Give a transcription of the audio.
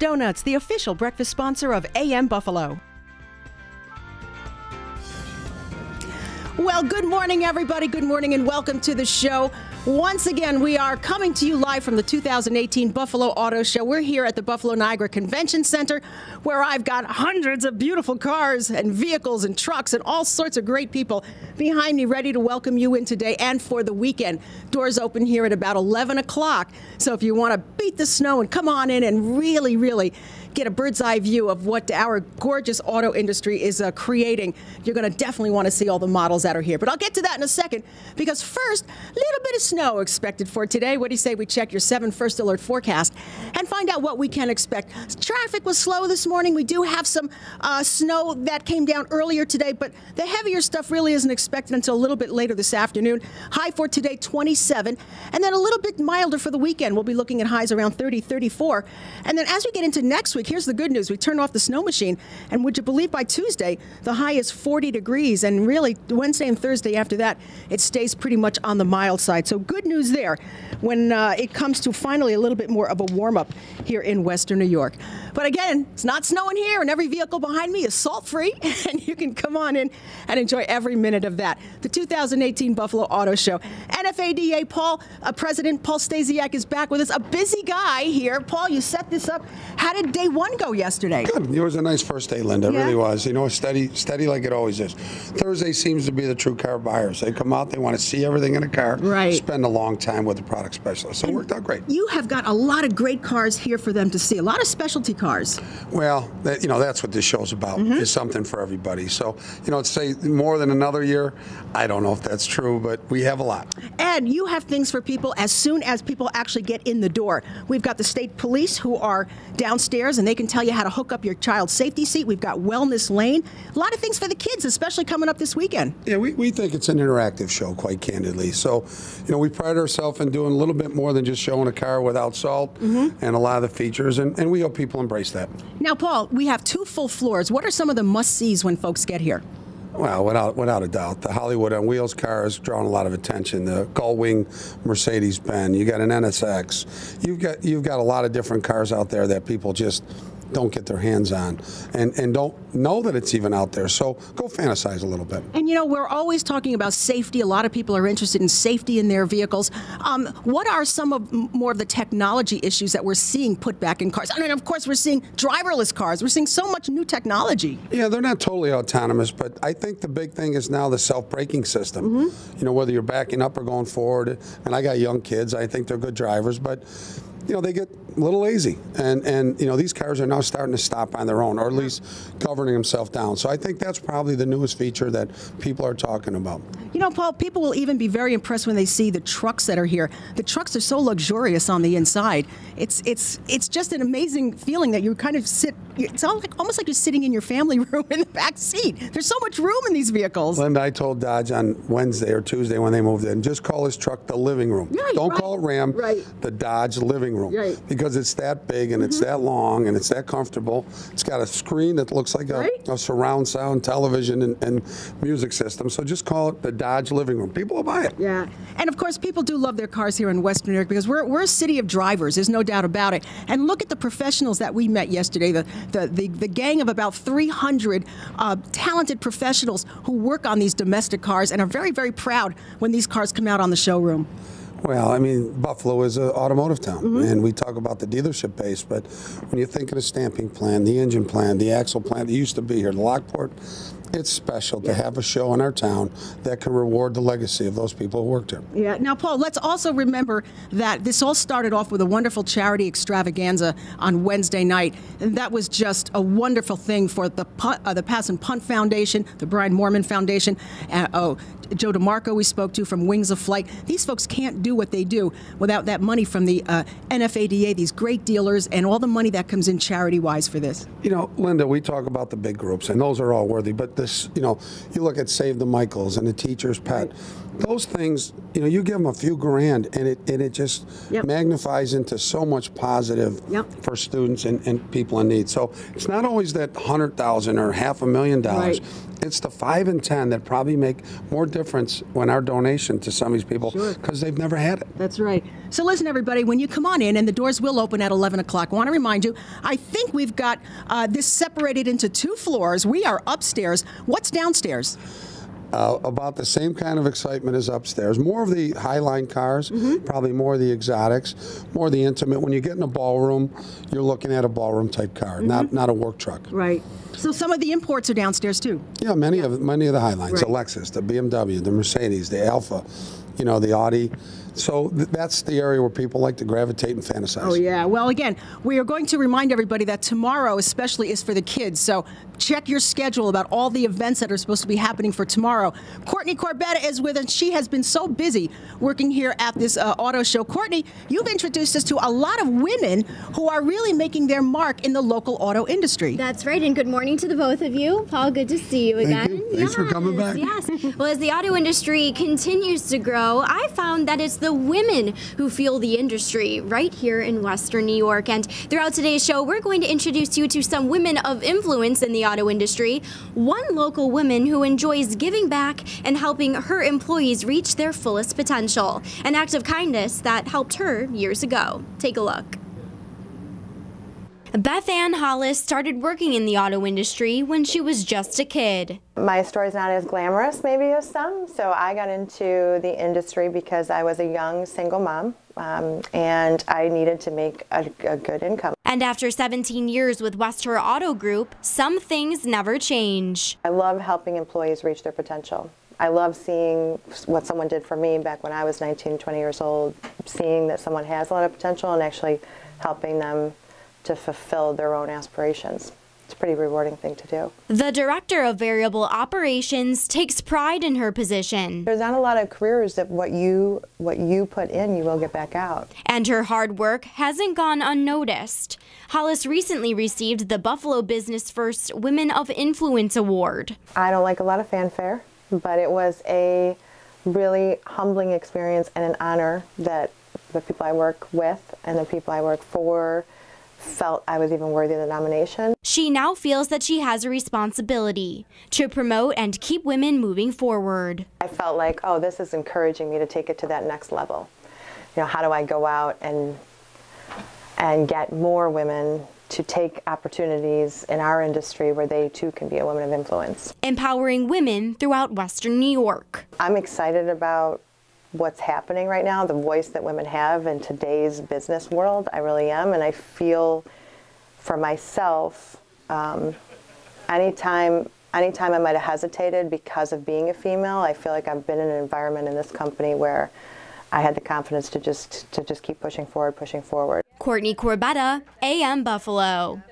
Donuts, the official breakfast sponsor of AM Buffalo. Well, good morning, everybody. Good morning and welcome to the show. Once again, we are coming to you live from the 2018 Buffalo Auto Show. We're here at the Buffalo Niagara Convention Center, where I've got hundreds of beautiful cars and vehicles and trucks and all sorts of great people behind me ready to welcome you in today and for the weekend. Doors open here at about 11 o'clock. So if you want to beat the snow and come on in and really get a bird's eye view of what our gorgeous auto industry is creating, you're going to definitely want to see all the models that are here. But I'll get to that in a second, because first, a little bit of snow expected for today. What do you say we check your 7 First Alert forecast and find out what we can expect? Traffic was slow this morning. We do have some snow that came down earlier today, but the heavier stuff really isn't expected until a little bit later this afternoon. High for today, 27, and then a little bit milder for the weekend. We'll be looking at highs around 30, 34. And then as we get into next week, here's the good news. We turn off the snow machine, and would you believe by Tuesday, the high is 40 degrees, and really Wednesday and Thursday after that, it stays pretty much on the mild side. So good news there when it comes to finally a little bit more of a warm-up here in Western New York. But again, it's not snowing here, and every vehicle behind me is salt-free, and you can come on in and enjoy every minute of that. The 2018 Buffalo Auto Show. NFADA President Paul Stasiak is back with us, a busy guy here. Paul, you set this up. How did day one go yesterday? Good. It was a nice first day, Linda. It really was. You know, steady like it always is. Thursday seems to be the true car buyers. They come out, they want to see everything in a car, spend a long time with the product specialist. So it worked out great. You have got a lot of great cars here for them to see, a lot of specialty cars. Well, that's what this show's about, is something for everybody. So, to say more than another year, I don't know if that's true, but we have a lot. And you have things for people as soon as people actually get in the door. We've got the state police who are downstairs, and they can tell you how to hook up your child's safety seat. We've got Wellness Lane. A lot of things for the kids, especially coming up this weekend. Yeah, we think it's an interactive show, quite candidly. So, we pride ourselves in doing a little bit more than just showing a car without salt and a lot of the features, and we hope people embrace that. Now, Paul, we have 2 full floors. What are some of the must-sees when folks get here? Well, without a doubt, the Hollywood on Wheels car has drawn a lot of attention. The Gullwing Mercedes-Benz, you got an NSX, you've got a lot of different cars out there that people just don't get their hands on and don't know that it's even out there. So go fantasize a little bit. And we're always talking about safety. A lot of people are interested in safety in their vehicles. What are more of the technology issues that we're seeing put back in cars? I mean, of course, we're seeing driverless cars. We're seeing so much new technology. Yeah, they're not totally autonomous, but I think the big thing is now the self-braking system. Whether you're backing up or going forward. And I got young kids. I think they're good drivers, but they get a little lazy, and these cars are now starting to stop on their own, or at least governing themselves down. So I think that's probably the newest feature that people are talking about. Paul, people will even be very impressed when they see the trucks that are here. The trucks are so luxurious on the inside. It's just an amazing feeling that you kind of sit. It's almost like you're sitting in your family room in the back seat. There's so much room in these vehicles. Linda, I told Dodge on Wednesday or Tuesday when they moved in, just call this truck the living room. Don't call it Ram. The Dodge living room. Because it's that big and it's that long and it's that comfortable. It's got a screen that looks like a surround sound television and music system. So just call it the Dodge living room. People will buy it. Yeah. And of course, people do love their cars here in Western New York because we're a city of drivers. There's no doubt about it. And look at the professionals that we met yesterday. The gang of about 300 talented professionals who work on these domestic cars and are very, very proud when these cars come out on the showroom. Well, I mean, Buffalo is an automotive town, and we talk about the dealership base, but when you think of the stamping plant, the engine plant, the axle plant that used to be here, the Lockport, it's special to have a show in our town that can reward the legacy of those people who worked here. Yeah. Now, Paul, let's also remember that this all started off with a wonderful charity extravaganza on Wednesday night, and that was just a wonderful thing for the Pass and Punt Foundation, the Brian Moorman Foundation, Joe DeMarco we spoke to from Wings of Flight. These folks can't do what they do without that money from the NFADA, these great dealers, and all the money that comes in charity-wise for this. Linda, we talk about the big groups, and those are all worthy, but this, you look at Save the Michaels and the Teacher's Pet. those things, you give them a few grand and it just magnifies into so much positive for students and people in need. So it's not always that $100,000 or $500,000. Right. It's the 5 and 10 that probably make more difference when our donation to some of these people because they've never had it. That's right. So listen, everybody, when you come on in, and the doors will open at 11 o'clock, I want to remind you, I think we've got this separated into 2 floors. We are upstairs. What's downstairs? About the same kind of excitement as upstairs. More of the Highline cars, probably more of the exotics, more of the intimate. When you get in a ballroom, you're looking at a ballroom type car, not a work truck. Right. So some of the imports are downstairs too. Yeah, many of the Highlines, the Lexus, the BMW, the Mercedes, the Alfa, the Audi. So that's the area where people like to gravitate and fantasize. Oh, yeah. Well, again, we are going to remind everybody that tomorrow especially is for the kids. So check your schedule about all the events that are supposed to be happening for tomorrow. Courtney Corbetta is with us. She has been so busy working here at this auto show. Courtney, you've introduced us to a lot of women who are really making their mark in the local auto industry. That's right, and good morning to the both of you. Paul, good to see you again. Thank you. Thanks for coming back. Yes. Well, as the auto industry continues to grow, I found that it's the women who fuel the industry right here in Western New York. And throughout today's show, we're going to introduce you to some women of influence in the auto industry. One local woman who enjoys giving back and helping her employees reach their fullest potential. An act of kindness that helped her years ago. Take a look. Beth Ann Hollis started working in the auto industry when she was just a kid. My story's not as glamorous maybe as some, so I got into the industry because I was a young single mom and I needed to make a good income. And after 17 years with Western Auto Group, some things never change. I love helping employees reach their potential. I love seeing what someone did for me back when I was 19, 20 years old, seeing that someone has a lot of potential and actually helping them to fulfill their own aspirations. It's a pretty rewarding thing to do. The Director of Variable Operations takes pride in her position. There's not a lot of careers that what you put in, you will get back out. And her hard work hasn't gone unnoticed. Hollis recently received the Buffalo Business First Women of Influence Award. I don't like a lot of fanfare, but it was a really humbling experience and an honor that the people I work with and the people I work for felt I was even worthy of the nomination. She now feels that she has a responsibility to promote and keep women moving forward. I felt like, oh, this is encouraging me to take it to that next level. How do I go out and get more women to take opportunities in our industry where they too can be a woman of influence. Empowering women throughout Western New York. I'm excited about what's happening right now, the voice that women have in today's business world. I really am, and I feel for myself, anytime I might have hesitated because of being a female, I feel like I've been in an environment in this company where I had the confidence to just keep pushing forward. Courtney Corbetta, AM Buffalo.